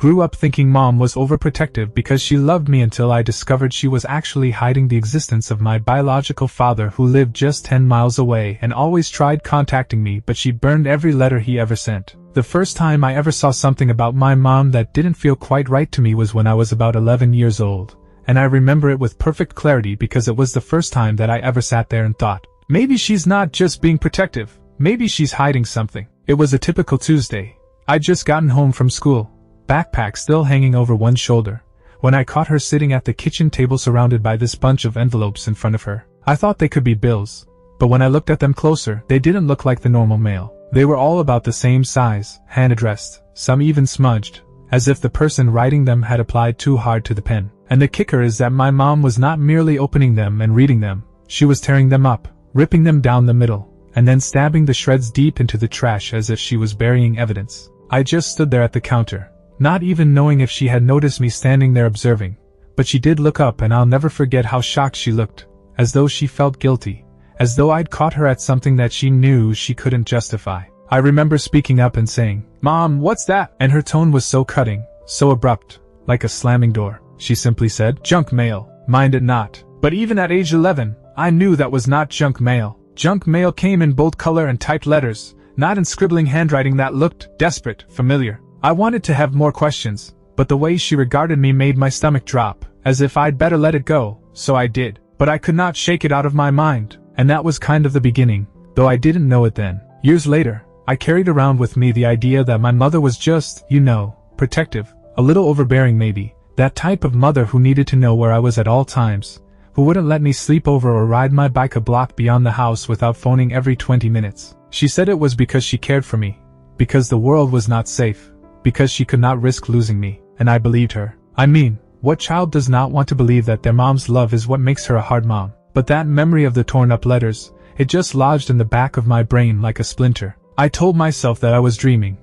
Grew up thinking mom was overprotective because she loved me until I discovered she was actually hiding the existence of my biological father who lived just 10 miles away and always tried contacting me, but she burned every letter he ever sent. The first time I ever saw something about my mom that didn't feel quite right to me was when I was about 11 years old, and I remember it with perfect clarity because it was the first time that I ever sat there and thought, maybe she's not just being protective, maybe she's hiding something. It was a typical Tuesday. I'd just gotten home from school, backpack still hanging over one shoulder, when I caught her sitting at the kitchen table surrounded by this bunch of envelopes in front of her. I thought they could be bills, but when I looked at them closer, they didn't look like the normal mail. They were all about the same size, hand-addressed, some even smudged, as if the person writing them had applied too hard to the pen. And the kicker is that my mom was not merely opening them and reading them, she was tearing them up, ripping them down the middle, and then stabbing the shreds deep into the trash as if she was burying evidence. I just stood there at the counter, not even knowing if she had noticed me standing there observing, but she did look up and I'll never forget how shocked she looked, as though she felt guilty, as though I'd caught her at something that she knew she couldn't justify. I remember speaking up and saying, "Mom, what's that?" And her tone was so cutting, so abrupt, like a slamming door. She simply said, "Junk mail, mind it not." But even at age 11, I knew that was not junk mail. Junk mail came in bold color and typed letters, not in scribbling handwriting that looked desperate, familiar. I wanted to have more questions, but the way she regarded me made my stomach drop, as if I'd better let it go, so I did. But I could not shake it out of my mind, and that was kind of the beginning, though I didn't know it then. Years later, I carried around with me the idea that my mother was just, protective, a little overbearing maybe, that type of mother who needed to know where I was at all times, who wouldn't let me sleep over or ride my bike a block beyond the house without phoning every 20 minutes. She said it was because she cared for me, because the world was not safe, because she could not risk losing me, and I believed her. I mean, what child does not want to believe that their mom's love is what makes her a hard mom? But that memory of the torn up letters, it just lodged in the back of my brain like a splinter. I told myself that I was dreaming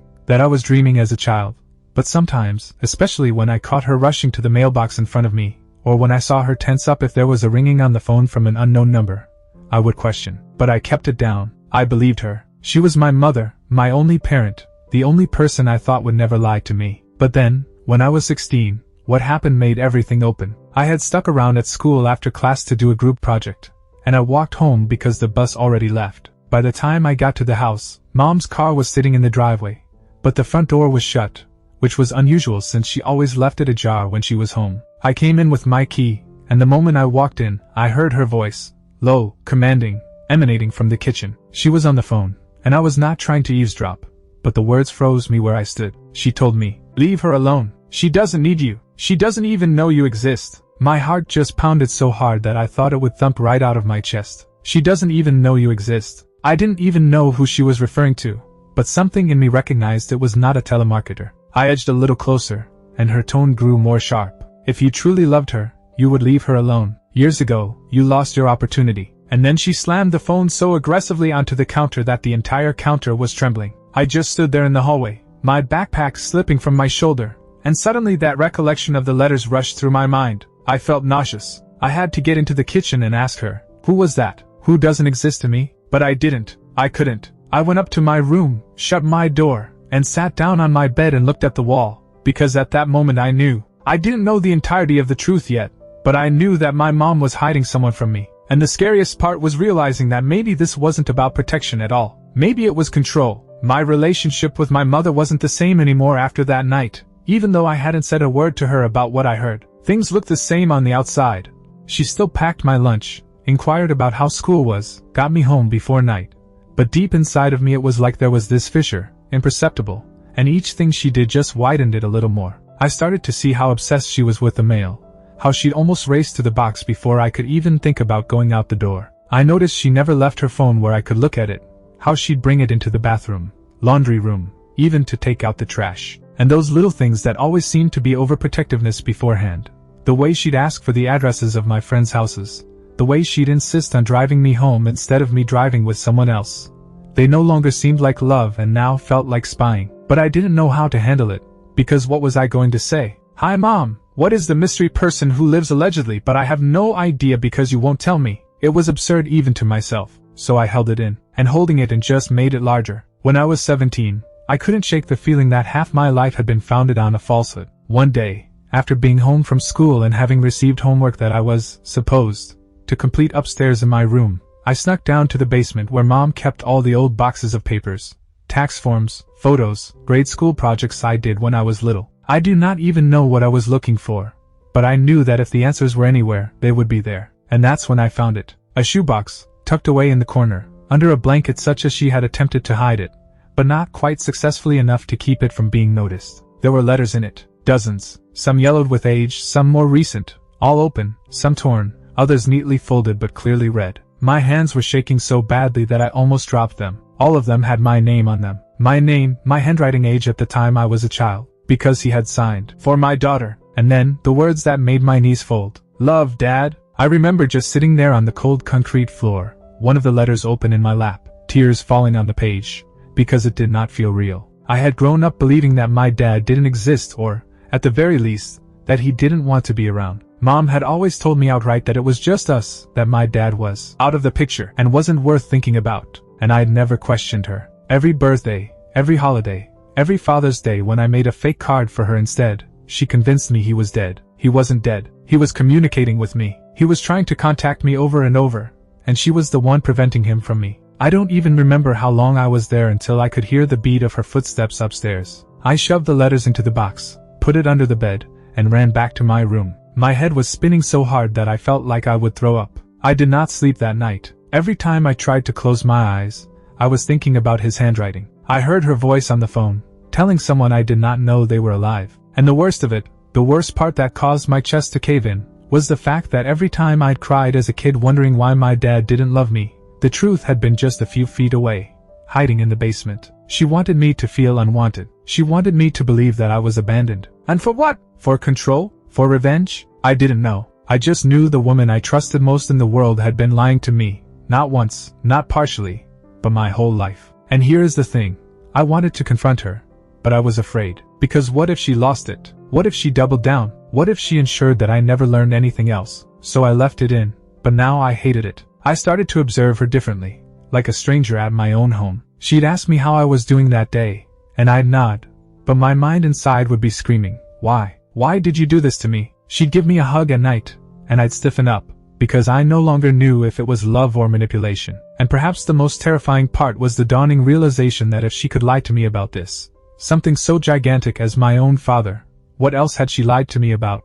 as a child. But sometimes, especially when I caught her rushing to the mailbox in front of me, or when I saw her tense up if there was a ringing on the phone from an unknown number, I would question. But I kept it down. I believed her. She was my mother, my only parent, the only person I thought would never lie to me. But then, when I was 16, what happened made everything open. I had stuck around at school after class to do a group project, and I walked home because the bus already left. By the time I got to the house, Mom's car was sitting in the driveway, but the front door was shut, which was unusual since she always left it ajar when she was home. I came in with my key, and the moment I walked in, I heard her voice, low, commanding, emanating from the kitchen. She was on the phone, and I was not trying to eavesdrop, but the words froze me where I stood. She told me, "Leave her alone. She doesn't need you. She doesn't even know you exist." My heart just pounded so hard that I thought it would thump right out of my chest. She doesn't even know you exist. I didn't even know who she was referring to, but something in me recognized it was not a telemarketer. I edged a little closer, and her tone grew more sharp. "If you truly loved her, you would leave her alone. Years ago, you lost your opportunity." And then she slammed the phone so aggressively onto the counter that the entire counter was trembling. I just stood there in the hallway, my backpack slipping from my shoulder, and suddenly that recollection of the letters rushed through my mind. I felt nauseous. I had to get into the kitchen and ask her, who was that? Who doesn't exist to me? But I didn't. I couldn't. I went up to my room, shut my door, and sat down on my bed and looked at the wall, because at that moment I knew. I didn't know the entirety of the truth yet, but I knew that my mom was hiding someone from me. And the scariest part was realizing that maybe this wasn't about protection at all. Maybe it was control. My relationship with my mother wasn't the same anymore after that night. Even though I hadn't said a word to her about what I heard, things looked the same on the outside. She still packed my lunch, inquired about how school was, got me home before night. But deep inside of me it was like there was this fissure, imperceptible, and each thing she did just widened it a little more. I started to see how obsessed she was with the mail, how she'd almost raced to the box before I could even think about going out the door. I noticed she never left her phone where I could look at it, how she'd bring it into the bathroom, laundry room, even to take out the trash. And those little things that always seemed to be overprotectiveness beforehand. The way she'd ask for the addresses of my friends' houses. The way she'd insist on driving me home instead of me driving with someone else. They no longer seemed like love and now felt like spying. But I didn't know how to handle it, because what was I going to say? "Hi Mom, what is the mystery person who lives allegedly but I have no idea because you won't tell me?" It was absurd even to myself, so I held it in, and holding it in just made it larger. When I was 17, I couldn't shake the feeling that half my life had been founded on a falsehood. One day, after being home from school and having received homework that I was supposed to complete upstairs in my room, I snuck down to the basement where Mom kept all the old boxes of papers, tax forms, photos, grade school projects I did when I was little. I do not even know what I was looking for, but I knew that if the answers were anywhere, they would be there. And that's when I found it. A shoebox, tucked away in the corner, under a blanket such as she had attempted to hide it, but not quite successfully enough to keep it from being noticed. There were letters in it, dozens, some yellowed with age, some more recent, all open, some torn, others neatly folded but clearly read. My hands were shaking so badly that I almost dropped them. All of them had my name on them. My name, my handwriting, age at the time I was a child, because he had signed, "For my daughter," and then, the words that made my knees fold. "Love, Dad." I remember just sitting there on the cold concrete floor, one of the letters open in my lap, tears falling on the page, because it did not feel real. I had grown up believing that my dad didn't exist or, at the very least, that he didn't want to be around. Mom had always told me outright that it was just us, that my dad was out of the picture and wasn't worth thinking about, and I'd never questioned her. Every birthday, every holiday, every Father's Day when I made a fake card for her instead, she convinced me he was dead. He wasn't dead. He was communicating with me. He was trying to contact me over and over, and she was the one preventing him from me. I don't even remember how long I was there until I could hear the beat of her footsteps upstairs. I shoved the letters into the box, put it under the bed, and ran back to my room. My head was spinning so hard that I felt like I would throw up. I did not sleep that night. Every time I tried to close my eyes, I was thinking about his handwriting. I heard her voice on the phone, telling someone I did not know they were alive. And the worst of it, the worst part that caused my chest to cave in, was the fact that every time I'd cried as a kid wondering why my dad didn't love me, the truth had been just a few feet away, hiding in the basement. She wanted me to feel unwanted. She wanted me to believe that I was abandoned. And for what? For control? For revenge? I didn't know. I just knew the woman I trusted most in the world had been lying to me, not once, not partially, but my whole life. And here is the thing. I wanted to confront her, but I was afraid. Because what if she lost it? What if she doubled down? What if she ensured that I never learned anything else? So I left it in, but now I hated it. I started to observe her differently, like a stranger at my own home. She'd ask me how I was doing that day, and I'd nod, but my mind inside would be screaming, "Why? Why did you do this to me?" She'd give me a hug at night, and I'd stiffen up, because I no longer knew if it was love or manipulation. And perhaps the most terrifying part was the dawning realization that if she could lie to me about this, something so gigantic as my own father, what else had she lied to me about?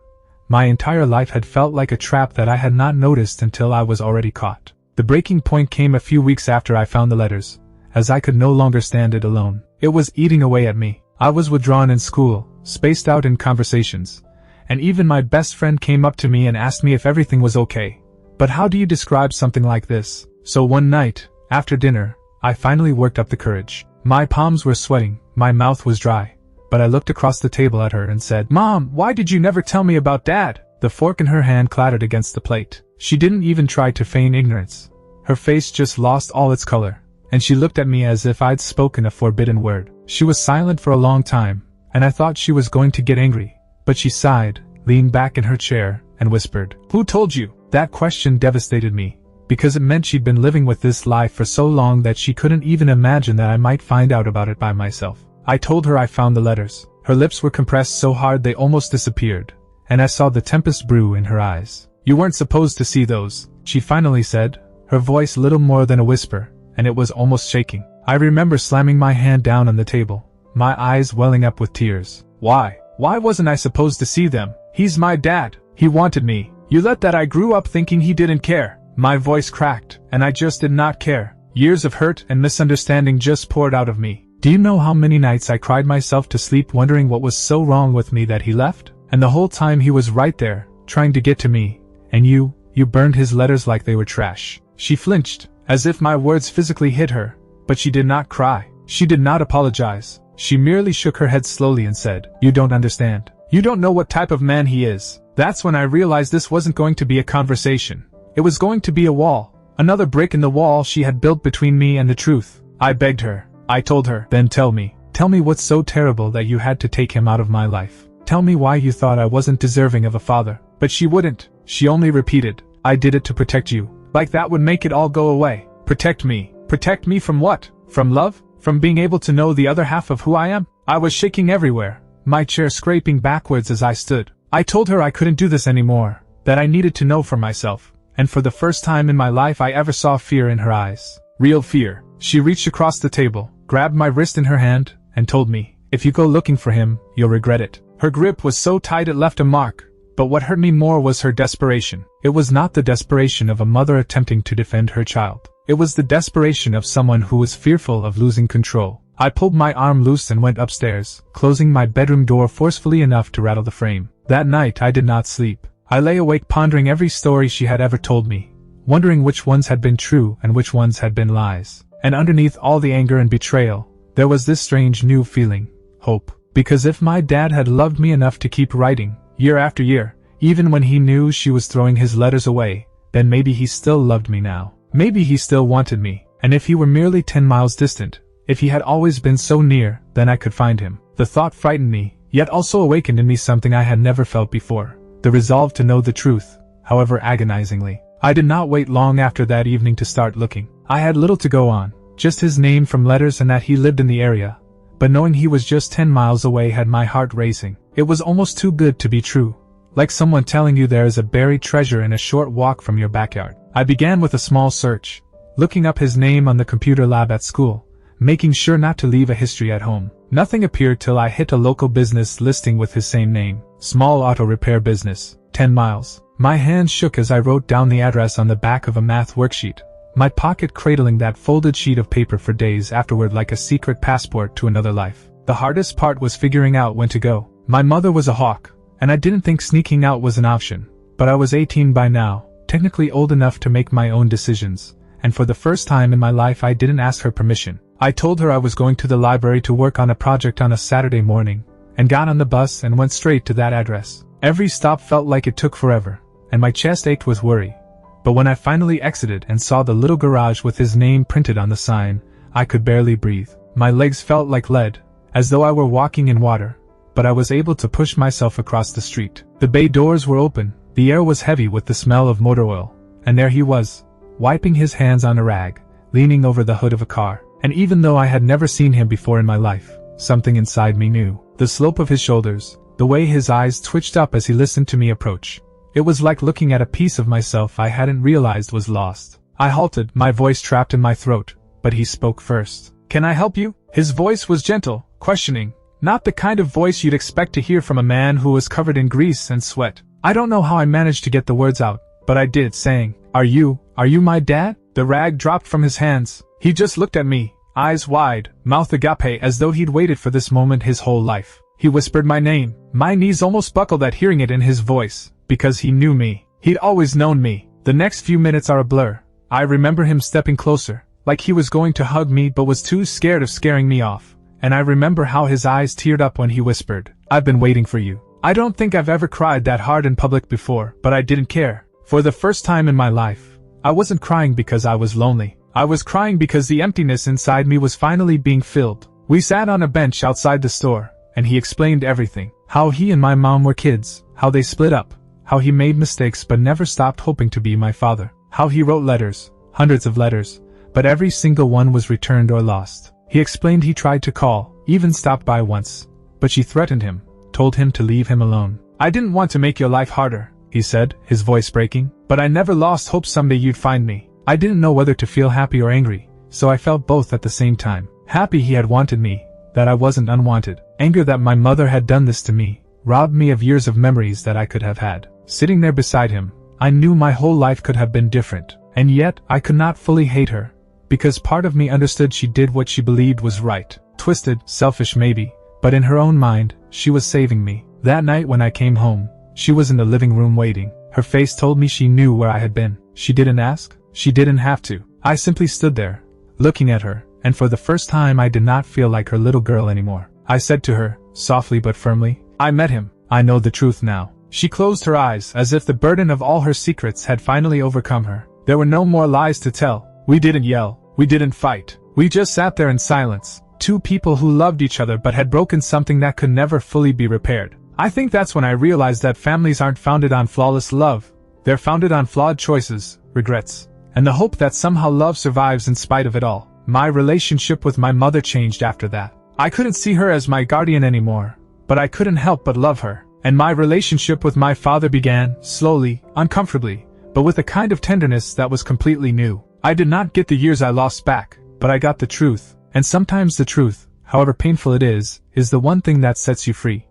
My entire life had felt like a trap that I had not noticed until I was already caught. The breaking point came a few weeks after I found the letters, as I could no longer stand it alone. It was eating away at me. I was withdrawn in school, spaced out in conversations, and even my best friend came up to me and asked me if everything was okay. But how do you describe something like this? So one night, after dinner, I finally worked up the courage. My palms were sweating, my mouth was dry, but I looked across the table at her and said, "Mom, why did you never tell me about Dad?" The fork in her hand clattered against the plate. She didn't even try to feign ignorance. Her face just lost all its color, and she looked at me as if I'd spoken a forbidden word. She was silent for a long time, and I thought she was going to get angry, but she sighed, leaned back in her chair, and whispered, "Who told you?" That question devastated me, because it meant she'd been living with this lie for so long that she couldn't even imagine that I might find out about it by myself. I told her I found the letters. Her lips were compressed so hard they almost disappeared, and I saw the tempest brew in her eyes. "You weren't supposed to see those," she finally said, her voice little more than a whisper, and it was almost shaking. I remember slamming my hand down on the table, my eyes welling up with tears. Why? Why wasn't I supposed to see them? He's my dad. He wanted me. You let that I grew up thinking he didn't care. My voice cracked, and I just did not care. Years of hurt and misunderstanding just poured out of me. Do you know how many nights I cried myself to sleep wondering what was so wrong with me that he left? And the whole time he was right there, trying to get to me. And you burned his letters like they were trash. She flinched, as if my words physically hit her, but she did not cry. She did not apologize. She merely shook her head slowly and said, "You don't understand. You don't know what type of man he is." That's when I realized this wasn't going to be a conversation. It was going to be a wall. Another brick in the wall she had built between me and the truth. I begged her. I told her, "Then tell me what's so terrible that you had to take him out of my life. Tell me why you thought I wasn't deserving of a father." But she wouldn't. She only repeated, "I did it to protect you." Like that would make it all go away. Protect me. Protect me from what? From love? From being able to know the other half of who I am? I was shaking everywhere, my chair scraping backwards as I stood. I told her I couldn't do this anymore, that I needed to know for myself, and for the first time in my life I ever saw fear in her eyes. Real fear. She reached across the table, grabbed my wrist in her hand, and told me, "If you go looking for him, you'll regret it." Her grip was so tight it left a mark, but what hurt me more was her desperation. It was not the desperation of a mother attempting to defend her child. It was the desperation of someone who was fearful of losing control. I pulled my arm loose and went upstairs, closing my bedroom door forcefully enough to rattle the frame. That night I did not sleep. I lay awake pondering every story she had ever told me, wondering which ones had been true and which ones had been lies. And underneath all the anger and betrayal, there was this strange new feeling, hope. Because if my dad had loved me enough to keep writing, year after year, even when he knew she was throwing his letters away, then maybe he still loved me now. Maybe he still wanted me, and if he were merely 10 miles distant, if he had always been so near, then I could find him. The thought frightened me, yet also awakened in me something I had never felt before, the resolve to know the truth, however agonizingly. I did not wait long after that evening to start looking. I had little to go on, just his name from letters and that he lived in the area, but knowing he was just 10 miles away had my heart racing. It was almost too good to be true, like someone telling you there is a buried treasure in a short walk from your backyard. I began with a small search, looking up his name on the computer lab at school, making sure not to leave a history at home. Nothing appeared till I hit a local business listing with his same name, small auto repair business, 10 miles. My hands shook as I wrote down the address on the back of a math worksheet, my pocket cradling that folded sheet of paper for days afterward like a secret passport to another life. The hardest part was figuring out when to go. My mother was a hawk, and I didn't think sneaking out was an option, but I was 18 by now, technically old enough to make my own decisions, and for the first time in my life I didn't ask her permission. I told her I was going to the library to work on a project on a Saturday morning, and got on the bus and went straight to that address. Every stop felt like it took forever, and my chest ached with worry. But when I finally exited and saw the little garage with his name printed on the sign, I could barely breathe. My legs felt like lead, as though I were walking in water, but I was able to push myself across the street. The bay doors were open, the air was heavy with the smell of motor oil, and there he was, wiping his hands on a rag, leaning over the hood of a car. And even though I had never seen him before in my life, something inside me knew. The slope of his shoulders, the way his eyes twitched up as he listened to me approach. It was like looking at a piece of myself I hadn't realized was lost. I halted, my voice trapped in my throat, but he spoke first. "Can I help you?" His voice was gentle, questioning, not the kind of voice you'd expect to hear from a man who was covered in grease and sweat. I don't know how I managed to get the words out, but I did, saying, Are you my dad?" The rag dropped from his hands. He just looked at me, eyes wide, mouth agape, as though he'd waited for this moment his whole life. He whispered my name. My knees almost buckled at hearing it in his voice, because he knew me. He'd always known me. The next few minutes are a blur. I remember him stepping closer, like he was going to hug me but was too scared of scaring me off. And I remember how his eyes teared up when he whispered, "I've been waiting for you." I don't think I've ever cried that hard in public before, but I didn't care. For the first time in my life, I wasn't crying because I was lonely. I was crying because the emptiness inside me was finally being filled. We sat on a bench outside the store, and he explained everything. How he and my mom were kids, how they split up, how he made mistakes but never stopped hoping to be my father. How he wrote letters, hundreds of letters, but every single one was returned or lost. He explained he tried to call, even stopped by once, but she threatened him, told him to leave him alone. "I didn't want to make your life harder," he said, his voice breaking, "but I never lost hope someday you'd find me." I didn't know whether to feel happy or angry, so I felt both at the same time. Happy he had wanted me, that I wasn't unwanted. Anger that my mother had done this to me, robbed me of years of memories that I could have had. Sitting there beside him, I knew my whole life could have been different, and yet I could not fully hate her, because part of me understood she did what she believed was right. Twisted, selfish maybe, but in her own mind, she was saving me. That night when I came home, she was in the living room waiting. Her face told me she knew where I had been. She didn't ask. She didn't have to. I simply stood there, looking at her, and for the first time I did not feel like her little girl anymore. I said to her, softly but firmly, "I met him. I know the truth now." She closed her eyes as if the burden of all her secrets had finally overcome her. There were no more lies to tell. We didn't yell. We didn't fight. We just sat there in silence. Two people who loved each other but had broken something that could never fully be repaired. I think that's when I realized that families aren't founded on flawless love. They're founded on flawed choices, regrets, and the hope that somehow love survives in spite of it all. My relationship with my mother changed after that. I couldn't see her as my guardian anymore, but I couldn't help but love her. And my relationship with my father began, slowly, uncomfortably, but with a kind of tenderness that was completely new. I did not get the years I lost back, but I got the truth, and sometimes the truth, however painful it is the one thing that sets you free.